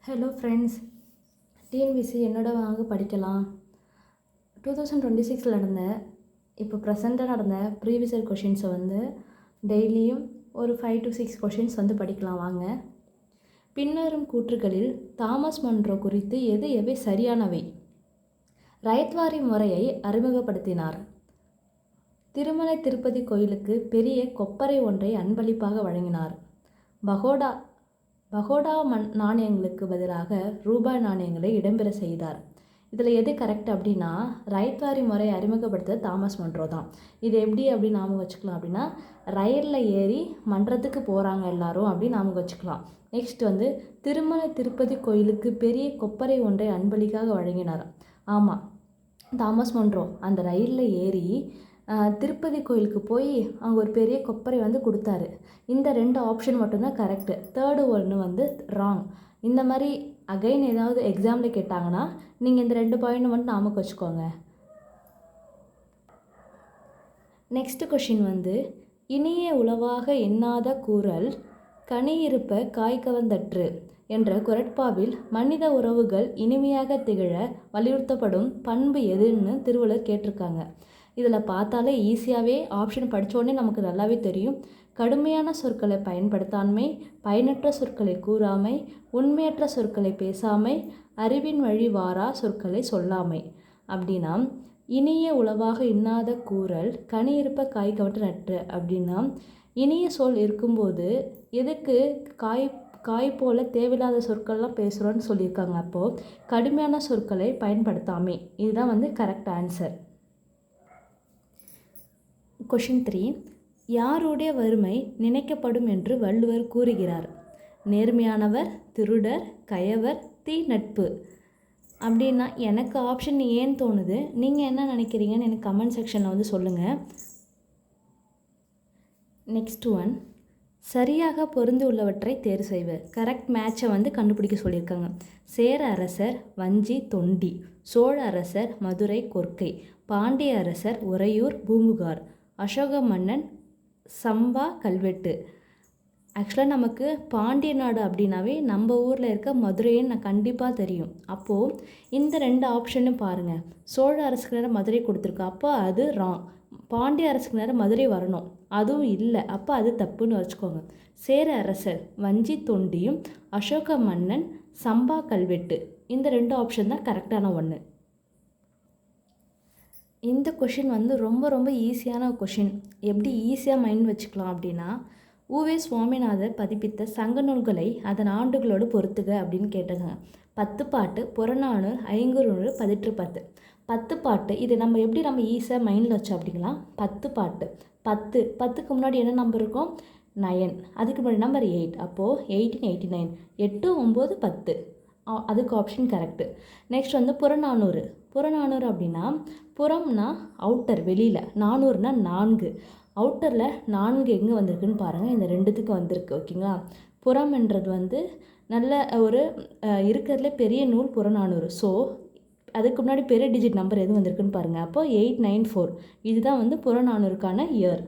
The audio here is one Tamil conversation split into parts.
ஹலோ ஃப்ரெண்ட்ஸ், டிஎன்பிசி என்னோட வாங்க படிக்கலாம் 2026 நடந்த இப்போ ப்ரெசண்ட்டாக நடந்த ப்ரீவியஸ் இயர் கொஷின்ஸை டெய்லியும் ஒரு 5 to 6 கொஷின்ஸ் படிக்கலாம் வாங்க. பின்வரும் கூற்றுகளில் தாமஸ் மன்றோ குறித்து எவை சரியானவை? ரயத்வாரி முறையை அறிமுகப்படுத்தினார். திருமலை திருப்பதி கோயிலுக்கு பெரிய கொப்பரை ஒன்றை அன்பளிப்பாக வழங்கினார். பகோடா நாணயங்களுக்கு பதிலாக ரூபாய் நாணயங்களை இடம்பெற செய்தார். இதில் எது கரெக்ட் அப்படின்னா, ரயத்வாரி முறை அறிமுகப்படுத்த தாமஸ் மன்றோ தான். இது எப்படி அப்படின்னு நாம வச்சுக்கலாம் அப்படின்னா, ரயிலில் ஏறி மன்றத்துக்கு போகிறாங்க எல்லாரும் அப்படின்னு நாம வச்சுக்கலாம். நெக்ஸ்ட் திருமலை திருப்பதி கோயிலுக்கு பெரிய கொப்பரை ஒன்றை அன்பளிக்காக வழங்கினார். ஆமாம், தாமஸ் மன்றோ அந்த ரயிலில் ஏறி திருப்பதி கோயிலுக்கு போய் அவங்க ஒரு பெரிய கொப்பரை கொடுத்தாரு. இந்த 2 ஆப்ஷன் மட்டும்தான் கரெக்டு. தேர்டு ஒன்று ராங். இந்த மாதிரி அகைன் ஏதாவது எக்ஸாமில் கேட்டாங்கன்னா நீங்கள் இந்த 2 பாயிண்ட் மட்டும் ஞாபகம் வச்சுக்கோங்க. நெக்ஸ்ட் கொஷின் இனிய உளவாக எண்ணாத கூறல் கனியிருப்ப காய் கவர்ந்தற்று என்ற குறட்பாவில் மனித உறவுகள் இனிமையாக திகழ வலியுறுத்தப்படும் பண்பு எதுன்னு திருவள்ளுவர் கேட்டிருக்காங்க. இதில் பார்த்தாலே ஈஸியாகவே ஆப்ஷன் படித்தோடனே நமக்கு நல்லாவே தெரியும். கடுமையான சொற்களை பயன்படுத்தாமை, பயனற்ற சொற்களை கூறாமை, உண்மையற்ற சொற்களை பேசாமை, அறிவின் வழி வாரா சொற்களை சொல்லாமை. அப்படின்னா இனிய உளவாக இன்னாத கூறல் கனி இருப்ப காய் கவற்ற நற்று அப்படின்னா, இனிய சொல் இருக்கும்போது எதுக்கு காய் போல் தேவையில்லாத சொற்கள்லாம் பேசுகிறோன்னு சொல்லியிருக்காங்க. அப்போது கடுமையான சொற்களை பயன்படுத்தாமை, இதுதான் கரெக்ட் ஆன்சர். கொஷின் 3, யாருடைய வறுமை நினைக்கப்படும் என்று வள்ளுவர் கூறுகிறார்? நேர்மையானவர், திருடர், கயவர், தீ நட்பு. அப்படின்னா எனக்கு ஆப்ஷன் ஏன்னு தோணுது. நீங்கள் என்ன நினைக்கிறீங்கன்னு எனக்கு கமெண்ட் செக்ஷனில் சொல்லுங்கள். நெக்ஸ்ட் ஒன், சரியாக பொருந்து உள்ளவற்றை தேர்வு செய்வர். கரெக்ட் மேட்சை கண்டுபிடிக்க சொல்லியிருக்காங்க. சேர அரசர் வஞ்சி தொண்டி, சோழ அரசர் மதுரை கொர்க்கை, பாண்டிய அரசர் உறையூர் பூம்புகார், அசோக மன்னன் சம்பா கல்வெட்டு. ஆக்சுவலாக நமக்கு பாண்டிய நாடு அப்படின்னாவே நம்ம ஊரில் இருக்க மதுரைன்னு கண்டிப்பாக தெரியும். அப்போது இந்த 2 ஆப்ஷனும் பாருங்கள். சோழ அரசுக்கு நேரம் மதுரை கொடுத்துருக்கு, அப்போ அது ராங். பாண்டிய அரசுக்கு நேரம் மதுரை வரணும், அதுவும் இல்லை, அப்போ அது தப்புன்னு வச்சுக்கோங்க. சேர அரசர் வஞ்சி தொண்டியும் அசோக மன்னன் சம்பா கல்வெட்டு, இந்த 2 ஆப்ஷன் தான் கரெக்டான ஒன்று. இந்த கொஷின் ரொம்ப ரொம்ப ஈஸியான கொஷின். எப்படி ஈஸியாக மைண்ட் வச்சுக்கலாம் அப்படின்னா, உவே சுவாமிநாதர் பதிப்பித்த சங்க நூல்களை அதன் ஆண்டுகளோடு பொறுத்துக அப்படின்னு கேட்டாங்க. 10 பாட்டு, புறநானூறு, ஐங்குறுநூறு, 18 10 பாட்டு. இது நம்ம எப்படி ஈஸியாக மைண்டில் வச்சோம் அப்படிங்களா? 10 பாட்டு, 10க்கு முன்னாடி என்ன நம்பர் இருக்கும்? 9, அதுக்கு முன்னாடி நம்பர் 8, அப்போது 1889, 8, 9, 10, அதுக்கு ஆப்ஷன் கரெக்டு. நெக்ஸ்ட் புறநானூறு அப்படின்னா, புறம்னா அவுட்டர் வெளியில், நானூறுனா 4, அவுட்டரில் 4 எங்கே வந்திருக்குன்னு பாருங்கள். இந்த 2த்துக்கு வந்திருக்கு. ஓகேங்களா? புறம்ன்றது நல்ல ஒரு இருக்கிறதுல பெரிய நூல் புறநானூறு. ஸோ அதுக்கு முன்னாடி பெரிய டிஜிட் நம்பர் எது வந்திருக்குன்னு பாருங்கள். அப்போ 894, இதுதான் புறநானூறுக்கான இயர்.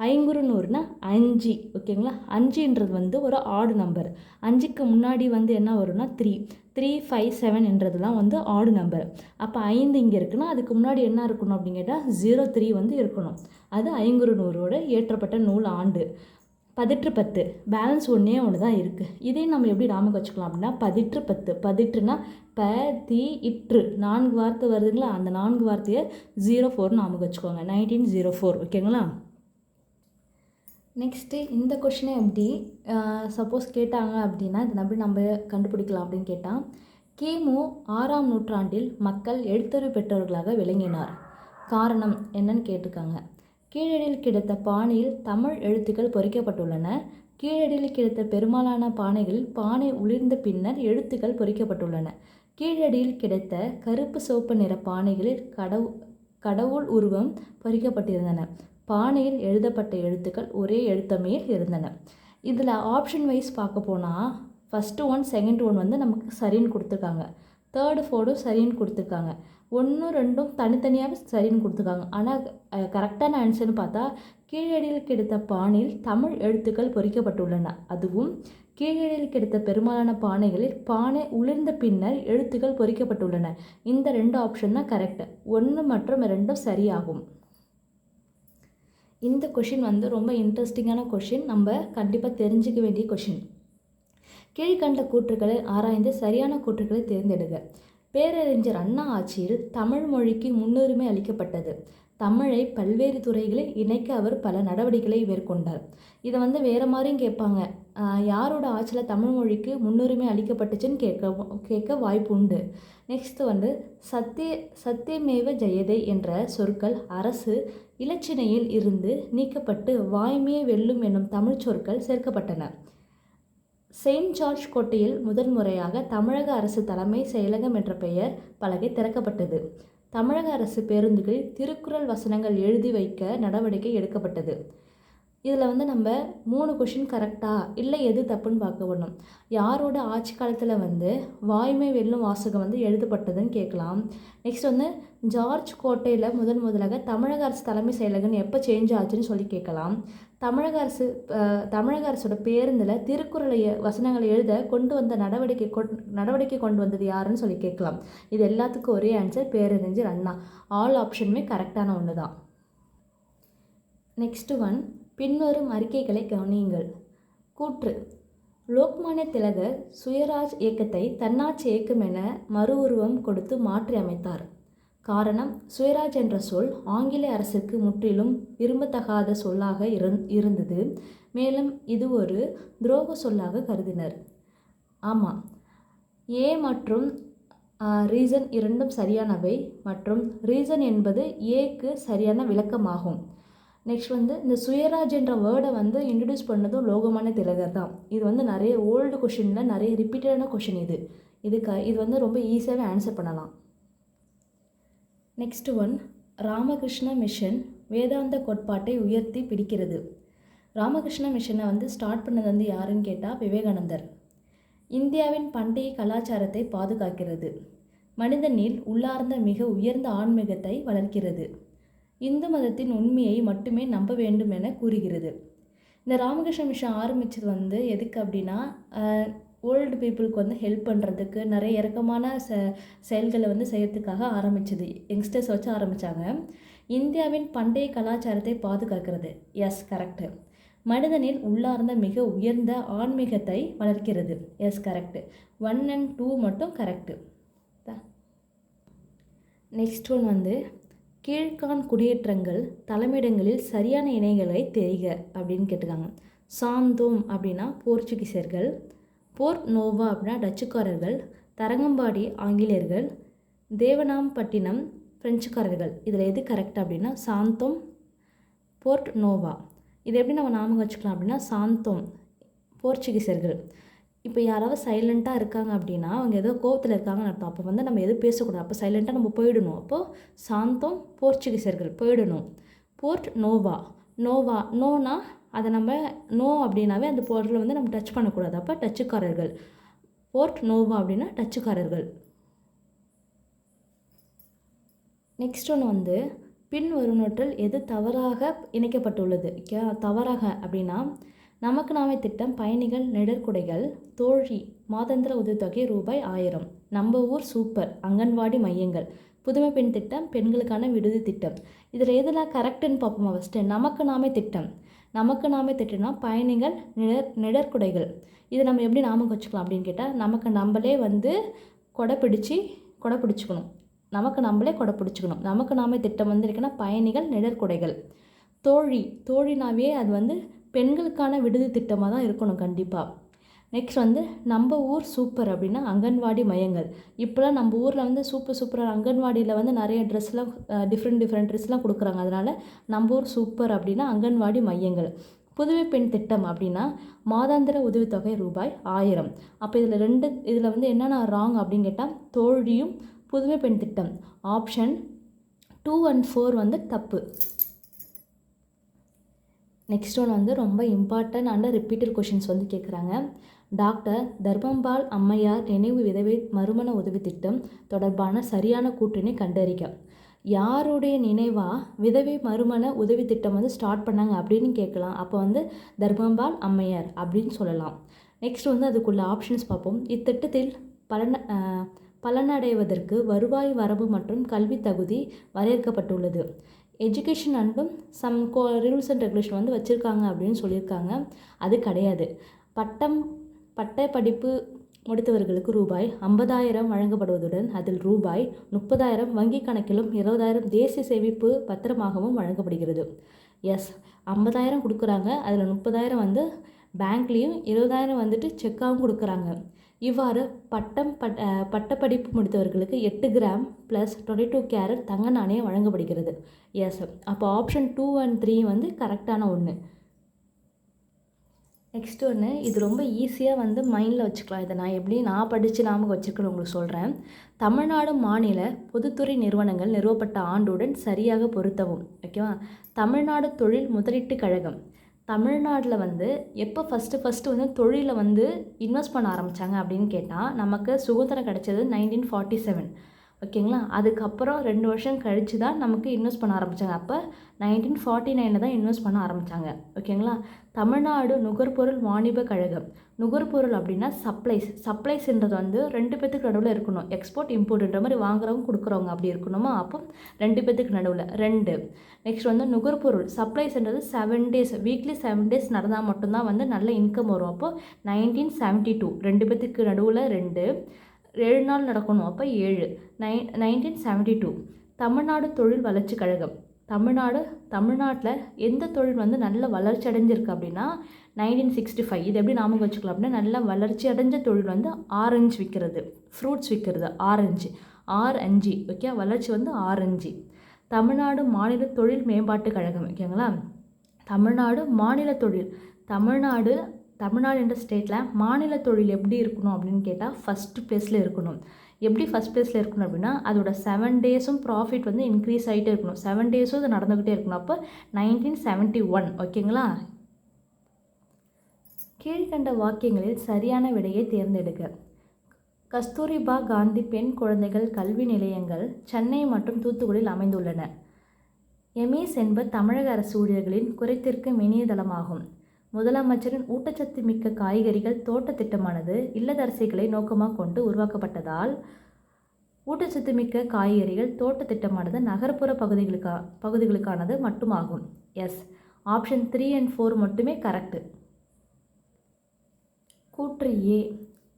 ஐங்குறுநூறுனா 5. ஓகேங்களா? 5ன்றது ஒரு ஆடு நம்பர். 5க்கு முன்னாடி என்ன வரும்னா 3, 3, 5, 7 என்றதுலாம் ஆடு நம்பர். அப்போ 5 இங்கே இருக்குன்னா அதுக்கு முன்னாடி என்ன இருக்கணும் அப்படின்னு கேட்டால் 03 இருக்கணும். அது ஐங்குறுநூறோட ஏற்றப்பட்ட நூல் ஆண்டு. 18 பேலன்ஸ் ஒன்றே தான் இருக்குது. இதே நம்ம எப்படி ஞாபகம் வச்சுக்கலாம் அப்படின்னா, 18 பதிற்று 4 வார்த்தை வருதுங்களா, அந்த 4 வார்த்தையை 04 ஞாபகம் வச்சுக்கோங்க. 1904. ஓகேங்களா? நெக்ஸ்ட்டு இந்த கொஷினை எப்படி சப்போஸ் கேட்டாங்க அப்படின்னா இது எப்படி நம்ம கண்டுபிடிக்கலாம் அப்படின்னு கேட்டால், கிமு 6ஆம் நூற்றாண்டில் மக்கள் எழுத்தறிவு பெற்றவர்களாக விளங்கினார். காரணம் என்னன்னு கேட்டிருக்காங்க. கீழடியில் கிடைத்த பானையில் தமிழ் எழுத்துக்கள் பொறிக்கப்பட்டுள்ளன. கீழடியில் கிடைத்த பெரும்பாலான பானைகளில் பானை உளிர்ந்த பின்னர் எழுத்துக்கள் பொறிக்கப்பட்டுள்ளன. கீழடியில் கிடைத்த கருப்பு சிவப்பு நிற பானைகளில் கடவுள் உருவம் பொறிக்கப்பட்டிருந்தன. பானையில் எழுதப்பட்ட எழுத்துக்கள் ஒரே எழுத்தமையில் இருந்தன. இதில் ஆப்ஷன் வைஸ் பார்க்க போனால் ஃபஸ்ட்டு ஒன், செகண்ட் ஒன் நமக்கு சரின்னு கொடுத்துருக்காங்க. தேர்டு, ஃபோர்டும் சரின்னு கொடுத்துருக்காங்க. 1, 2 தனித்தனியாக சரின்னு கொடுத்துருக்காங்க. ஆனால் கரெக்டான ஆன்சர்னு பார்த்தா, கீழடியில் கிடைத்த பானையில் தமிழ் எழுத்துக்கள் பொறிக்கப்பட்டுள்ளன, அதுவும் கீழடியில் கிடைத்த பெரும்பாலான பானைகளில் பானை உளிர்ந்த பின்னர் எழுத்துக்கள் பொறிக்கப்பட்டுள்ளன. இந்த 2 ஆப்ஷன் தான் கரெக்ட். 1 மற்றும் 2 சரியாகும். இந்த கொஷின் வந்து ரொம்ப இன்ட்ரெஸ்டிங்கான கொஷின். நம்ம கண்டிப்பாக தெரிஞ்சுக்க வேண்டிய கொஷின். கீழ்கண்ட கூற்றுக்களை ஆராய்ந்து சரியான கூற்றுக்களை தேர்ந்தெடுக. பேரறிஞர் அண்ணா ஆட்சியில் தமிழ் மொழிக்கு முன்னுரிமை அளிக்கப்பட்டது. தமிழை பல்வேறு துறைகளில் இணைக்க அவர் பல நடவடிக்கைகளை மேற்கொண்டார். இதை வந்து வேறு மாதிரியும் கேட்பாங்க. யாரோட ஆட்சியில் தமிழ் மொழிக்கு முன்னுரிமை அளிக்கப்பட்டுச்சுன்னு கேட்க வாய்ப்பு உண்டு. நெக்ஸ்ட் வந்து சத்தியமேவ ஜெயதே என்ற சொற்கள் அரசு இலச்சினையில் இருந்து நீக்கப்பட்டு வாய்மையை வெல்லும் என்னும் தமிழ் சொற்கள் சேர்க்கப்பட்டன. செயின்ட் ஜார்ஜ் கோட்டையில் முதல் முறையாக தமிழக அரசு தலைமை செயலகம் என்ற பெயர் பலகை திறக்கப்பட்டது. தமிழக அரசு பேருந்துகளில் திருக்குறள் வசனங்கள் எழுதி வைக்க நடவடிக்கை எடுக்கப்பட்டது. இதில் வந்து நம்ம 3 கொஷின் கரெக்டாக இல்லை எது தப்புன்னு பார்க்க வேணும். யாரோட ஆட்சி காலத்தில் வந்து வாய்மை வெல்லும் வாசகம் வந்து எழுதப்பட்டதுன்னு கேட்கலாம். நெக்ஸ்ட் வந்து ஜார்ஜ் கோட்டையில் முதலாக தமிழக அரசு தலைமை செயலகம் எப்போ சேஞ்ச் ஆச்சுன்னு சொல்லி கேட்கலாம். தமிழக அரசோட பேருந்தில் திருக்குறளை வசனங்களை எழுத கொண்டு வந்த நடவடிக்கை கொண்டு வந்தது யாருன்னு சொல்லி கேட்கலாம். இது எல்லாத்துக்கும் ஒரே ஆன்சர் பேரறிஞர் அண்ணா. ஆல் ஆப்ஷனுமே கரெக்டான ஒன்று தான். நெக்ஸ்ட் ஒன், பின்வரும் அறிக்கைகளை கவனியுங்கள். கூற்று: லோக்மானிய திலகர் சுயராஜ் இயக்கத்தை தன்னாட்சி இயக்கம் என மறு உருவம் கொடுத்து மாற்றி அமைத்தார். காரணம், சுயராஜ் என்ற சொல் ஆங்கிலேய அரசுக்கு முற்றிலும் விரும்பத்தகாத சொல்லாக இருந்தது. மேலும் இது ஒரு துரோக சொல்லாக கருதினர். ஆமாம், ஏ மற்றும் ரீசன் இரண்டும் சரியானவை மற்றும் ரீசன் என்பது ஏக்கு சரியான விளக்கமாகும். நெக்ஸ்ட் வந்து இந்த சுயராஜ் என்ற வேர்டை வந்து இன்ட்ரடியூஸ் பண்ணதும் லோகமானிய திலகர் தான். இது வந்து நிறைய ஓல்டு கொஷினில் நிறைய ரிப்பீட்டடான கொஷின். இது வந்து ரொம்ப ஈஸியாகவே ஆன்சர் பண்ணலாம். நெக்ஸ்ட் ஒன், ராமகிருஷ்ண மிஷன் வேதாந்த கோட்பாட்டை உயர்த்தி பிடிக்கிறது. ராமகிருஷ்ண மிஷனை வந்து ஸ்டார்ட் பண்ணது வந்து யாருன்னு கேட்டால் விவேகானந்தர். இந்தியாவின் பண்டைய கலாச்சாரத்தை பாதுகாக்கிறது. மனிதனில் உள்ளார்ந்த மிக உயர்ந்த ஆன்மீகத்தை வளர்க்கிறது. இந்து மதத்தின் உண்மையை மட்டுமே நம்ப வேண்டும் என கூறுகிறது. இந்த ராமகிருஷ்ண மிஷன் ஆரம்பித்தது வந்து எதுக்கு அப்படின்னா, ஓல்டு பீப்புளுக்கு வந்து ஹெல்ப் பண்ணுறதுக்கு, நிறைய இறக்கமான செயல்களை வந்து செய்யறதுக்காக ஆரம்பித்தது. யங்ஸ்டர்ஸ் வச்சு ஆரம்பித்தாங்க. இந்தியாவின் பண்டைய கலாச்சாரத்தை பாதுகாக்கிறது. S, correct. மனிதனில் உள்ளார்ந்த மிக உயர்ந்த ஆன்மீகத்தை வளர்க்கிறது. S, correct. 1 and 2 மட்டும் கரெக்டு. நெக்ஸ்ட் ஒன் வந்து, கீழ்கான் குடியேற்றங்கள் தலைமையிடங்களில் சரியான இணைகளை தெரிக அப்படின்னு கேட்டிருக்காங்க. சாந்தோம் அப்படின்னா போர்ச்சுகீசியர்கள், போர்ட் நோவா அப்படின்னா டச்சுக்காரர்கள், தரங்கம்பாடி ஆங்கிலேயர்கள், தேவனாம்பட்டினம் பிரெஞ்சுக்காரர்கள். இதில் எது கரெக்ட் அப்படின்னா சாந்தோம், போர்ட் நோவா. இது எப்படி நம்ம ஞாபகம் வச்சுக்கலாம் அப்படின்னா, சாந்தோம் போர்ச்சுகீசியர்கள். இப்போ யாராவது சைலண்ட்டாக இருக்காங்க அப்படின்னா அவங்க ஏதோ கோவத்தில் இருக்காங்கன்னு அர்த்தம். அப்போ வந்து நம்ம எதுவும் பேசக்கூடாது. அப்போ சைலண்ட்டாக நம்ம போயிடணும். அப்போது சாந்தோம் போர்ச்சுகீசியர்கள் போயிடணும். போர்ட் நோவா, நோனா அதை நம்ம நோ அப்படின்னாவே அந்த பொருளை வந்து நம்ம டச் பண்ணக்கூடாது. அப்போ டச்சுக்காரர்கள். போர்ட் நோவா அப்படின்னா டச்சுக்காரர்கள். நெக்ஸ்ட் ஒன்று வந்து, பின் வருநூற்றில் எது தவறாக இணைக்கப்பட்டுள்ளது. தவறாக அப்படின்னா, நமக்கு நாமே திட்டம், பயணிகள் நெடற்குடைகள், தோழி மாதாந்திர உதவித்தொகை ₹1000, நம்ம ஊர் சூப்பர், அங்கன்வாடி மையங்கள், புதுமை பெண் திட்டம், பெண்களுக்கான விடுதி திட்டம். இதில் எதெல்லாம் கரெக்டுன்னு பார்ப்போமா? ஃபஸ்ட்டு நமக்கு நாமே திட்டம். நமக்கு நாமே திட்டம்னா பயணிகள் நெடற்குடைகள். இதை நம்ம எப்படி ஞாபகம் வச்சுக்கலாம் அப்படின்னு கேட்டால், நம்மளே வந்து கொடை பிடிச்சிக்கணும். நமக்கு நாமே திட்டம் வந்து இருக்குன்னா பயணிகள் நெடற்குடைகள். தோழினாவே அது வந்து பெண்களுக்கான விடுதி திட்டமாக தான் இருக்கணும் கண்டிப்பாக. நெக்ஸ்ட் வந்து நம்ம ஊர் சூப்பர் அப்படின்னா அங்கன்வாடி மையங்கள். இப்போலாம் நம்ம ஊரில் வந்து சூப்பராக அங்கன்வாடியில் வந்து நிறைய ட்ரெஸ்லாம் டிஃப்ரெண்ட் ட்ரெஸ்லாம் கொடுக்குறாங்க. அதனால் நம்ம ஊர் சூப்பர் அப்படின்னா அங்கன்வாடி மையங்கள். புதுமை பெண் திட்டம் அப்படின்னா மாதாந்திர உதவித்தொகை ₹1000. அப்போ இதில் வந்து என்னென்ன ராங் அப்படின்னு கேட்டால், தோழியும் புதுமை பெண் திட்டம் ஆப்ஷன் 2 and 4 வந்து தப்பு. நெக்ஸ்ட் ஒன் வந்து ரொம்ப இம்பார்ட்டன்ட் அண்ட் ரிப்பீட்டட் கொஷின்ஸ் வந்து கேட்குறாங்க. டாக்டர் தர்மம்பால் அம்மையார் நினைவு விதவை மறுமண உதவி திட்டம் தொடர்பான சரியான கூற்றினை கண்டறிக. யாருடைய நினைவாக விதவை மறுமண உதவி திட்டம் வந்து ஸ்டார்ட் பண்ணாங்க அப்படின்னு கேட்கலாம். அப்போ வந்து தர்மம்பால் அம்மையார் அப்படின்னு சொல்லலாம். நெக்ஸ்ட் வந்து அதுக்குள்ள ஆப்ஷன்ஸ் பார்ப்போம். இத்திட்டத்தில் பலனடைவதற்கு வருவாய் வரம்பு மற்றும் கல்வி தகுதி வரையறுக்கப்பட்டுள்ளது. எஜுகேஷன் அண்டும் சம் ரூல்ஸ் அண்ட் ரெகுலேஷன் வந்து வச்சுருக்காங்க அப்படின்னு சொல்லியிருக்காங்க. அது கிடையாது. பட்ட படிப்பு முடித்தவர்களுக்கு ரூபாய் 50,000 வழங்கப்படுவதுடன் அதில் ரூபாய் 30,000 வங்கி கணக்கிலும் 20,000 தேசிய சேமிப்பு பத்திரமாகவும் வழங்கப்படுகிறது. எஸ், 50,000 கொடுக்குறாங்க. அதில் 30,000 வந்து பேங்க்லேயும் 20,000 வந்துட்டு செக்காகவும் கொடுக்குறாங்க. இவ்வாறு பட்டப்படிப்பு முடித்தவர்களுக்கு 8 கிராம் ப்ளஸ் 22 கேரட் தங்க நாணயம் வழங்கப்படுகிறது. எஸ், அப்போ ஆப்ஷன் 2 and 3 வந்து கரெக்டான ஒன்று. நெக்ஸ்ட் ஒன்று, இது ரொம்ப ஈஸியாக வந்து மைண்டில் வச்சுக்கலாம். இதை நான் படித்து ஞாபகம் வச்சுருக்கேன்னு உங்களுக்கு சொல்கிறேன். தமிழ்நாடு மாநில பொதுத்துறை நிறுவனங்கள் நிறுவப்பட்ட ஆண்டுடன் சரியாக பொருத்தவும். ஓகேவா? தமிழ்நாடு தொழில் முதலீட்டு கழகம் தமிழ்நாட்டில் வந்து எப்போ ஃபஸ்ட்டு வந்து தொழிலை வந்து இன்வெஸ்ட் பண்ண ஆரம்பித்தாங்க அப்படின்னு கேட்டால், நமக்கு சுதந்திரம் கிடைச்சது 1947. ஓகேங்களா? அதுக்கப்புறம் 2 வருஷம் கழித்து தான் நமக்கு இன்வெஸ்ட் பண்ண ஆரம்பித்தாங்க. அப்போ 1949 தான் இன்வெஸ்ட் பண்ண ஆரம்பித்தாங்க. ஓகேங்களா? தமிழ்நாடு நுகர்பொருள் வாணிப கழகம். நுகர்பொருள் அப்படின்னா சப்ளைஸ்ன்றது வந்து 2 பேத்துக்கு நடுவில் இருக்கணும். எக்ஸ்போர்ட் இம்போர்ட்ன்ற மாதிரி வாங்குறவங்க கொடுக்குறவங்க அப்படி இருக்கணுமா? அப்போ 2 பேத்துக்கு நடுவில் 2. நெக்ஸ்ட் வந்து நுகர்பொருள் சப்ளைஸ்ன்றது 7 days, வீக்லி 7 days நடந்தால் மட்டும்தான் வந்து நல்ல இன்கம் வரும். அப்போது 1972 2 பேத்துக்கு நடுவில் 2, 7 நாள் நடக்கணும். அப்போ 7. 1972 தமிழ்நாடு தொழில் வளர்ச்சி கழகம். தமிழ்நாட்டில் எந்த தொழில் வந்து நல்ல வளர்ச்சி அடைஞ்சிருக்கு அப்படின்னா 1965. இது எப்படி ஞாபகம் வச்சுக்கலாம் அப்படின்னா, நல்ல வளர்ச்சி அடைஞ்ச தொழில் வந்து ஆரஞ்சு விற்கிறது, ஃப்ரூட்ஸ் விற்கிறது. ஆரஞ்சு ஓகே, வளர்ச்சி வந்து ஆரஞ்சு. தமிழ்நாடு மாநில தொழில் மேம்பாட்டு கழகம். ஓகேங்களா? தமிழ்நாடு மாநில தொழில். தமிழ்நாடு என்ற ஸ்டேட்டில் மாநில தொழில் எப்படி இருக்கணும் அப்படின்னு கேட்டால் ஃபஸ்ட்டு ப்ளேஸில் இருக்கணும். எப்படி ஃபஸ்ட் ப்ளேஸில் இருக்கணும் அப்படின்னா, அதோட 7 டேஸும் ப்ராஃபிட் வந்து இன்க்ரீஸ் ஆகிட்டே இருக்கணும். 7 டேஸும் அது நடந்துக்கிட்டே இருக்கணும். அப்போ 1971. ஓகேங்களா? கீழ்கண்ட வாக்கியங்களில் சரியான விடையை தேர்ந்தெடுக்க. கஸ்தூரிபா காந்தி பெண் குழந்தைகள் கல்வி நிலையங்கள் சென்னை மற்றும் தூத்துக்குடியில் அமைந்துள்ளன. எமீஸ் என்பது தமிழக அரசு ஊழியர்களின் குறைத்திருக்கும் இணையதளமாகும். முதலமைச்சரின் ஊட்டச்சத்து மிக்க காய்கறிகள் தோட்ட திட்டமானது இல்லத்தரசிகளை நோக்கமாக கொண்டு உருவாக்கப்பட்டதால் ஊட்டச்சத்து மிக்க காய்கறிகள் தோட்ட திட்டமானது நகர்ப்புற பகுதிகளுக்கானது மட்டுமாகும். எஸ், ஆப்ஷன் 3 and 4 மட்டுமே கரெக்டு. கூற்று ஏ.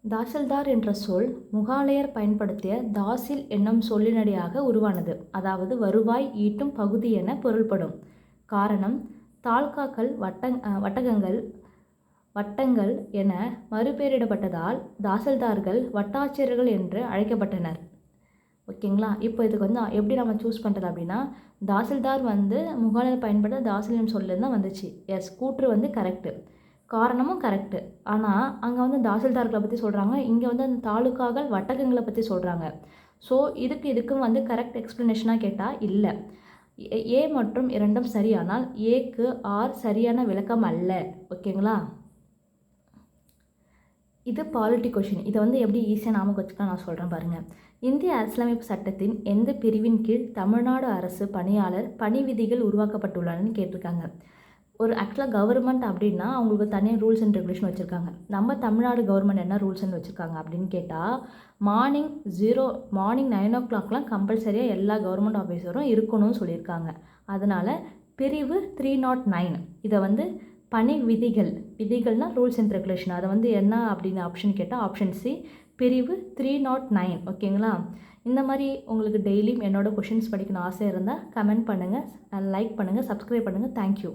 தாசில்தார் என்ற சொல் முகாலயர் பயன்படுத்திய தாசில் என்னும் சொல்லினடியாக உருவானது. அதாவது வருவாய் ஈட்டும் பகுதி என பொருள்படும். காரணம், தாலுகாக்கள் வட்டங்கள் என மறுபெயரிடப்பட்டதால் தாசில்தார்கள் வட்டாட்சியர்கள் என்று அழைக்கப்பட்டனர். ஓகேங்களா? இப்போ இதுக்கு வந்து எப்படி நம்ம சூஸ் பண்ணுறது அப்படின்னா, தாசில்தார் வந்து முகாலயர் பயன்படுத்த தாசில் சொல்லிருந்து தான் வந்துச்சு. எஸ், கூற்று வந்து கரெக்டு. காரணமும் கரெக்டு. ஆனால் அங்கே வந்து தாசில்தார்களை பற்றி சொல்கிறாங்க, இங்கே வந்து அந்த தாலுகாக்கள் வட்டகங்களை பற்றி சொல்கிறாங்க. ஸோ இதுக்கும் வந்து கரெக்ட் எக்ஸ்ப்ளனேஷனாக கேட்டால் இல்லை. ஏ மற்றும் 2 சரியானால் ஏக்கு ஆர் சரியான விளக்கம் அல்ல. ஓகேங்களா? இது பாலிட்டி கொஷின். இதை வந்து எப்படி ஈஸியாக ஞாபகம் வச்சுக்கலாம் நான் சொல்கிறேன் பாருங்கள். இந்திய அரசியலமைப்பு சட்டத்தின் எந்த பிரிவின் கீழ் தமிழ்நாடு அரசு பணியாளர் பணி விதிகள் உருவாக்கப்பட்டுள்ளனன்னு கேட்டிருக்காங்க. ஒரு ஆக்சுவலாக கவர்மெண்ட் அப்படின்னா அவங்களுக்கு தனியாக ரூல்ஸ் அண்ட் ரெகுலேஷன் வச்சுருக்காங்க. நம்ம தமிழ்நாடு கவர்மெண்ட் என்ன ரூல்ஸ் அண்ட் வச்சுருக்காங்க அப்படின்னு கேட்டால், மார்னிங் 9 o'clockலாம் கம்பல்சரியாக எல்லா கவர்மெண்ட் ஆஃபீஸரும் இருக்கணும்னு சொல்லியிருக்காங்க. அதனால் பிரிவு 309 இதை வந்து பணி விதிகள்னால் ரூல்ஸ் அண்ட் ரெகுலேஷன், அதை வந்து என்ன அப்படின்னு ஆப்ஷன் கேட்டால் ஆப்ஷன் சி பிரிவு 309. ஓகேங்களா? இந்த மாதிரி உங்களுக்கு டெய்லியும் என்னோடய கொஷின்ஸ் படிக்கணும் ஆசை இருந்தால் கமெண்ட் பண்ணுங்கள், லைக் பண்ணுங்கள், சப்ஸ்கிரைப் பண்ணுங்கள். தேங்க்யூ.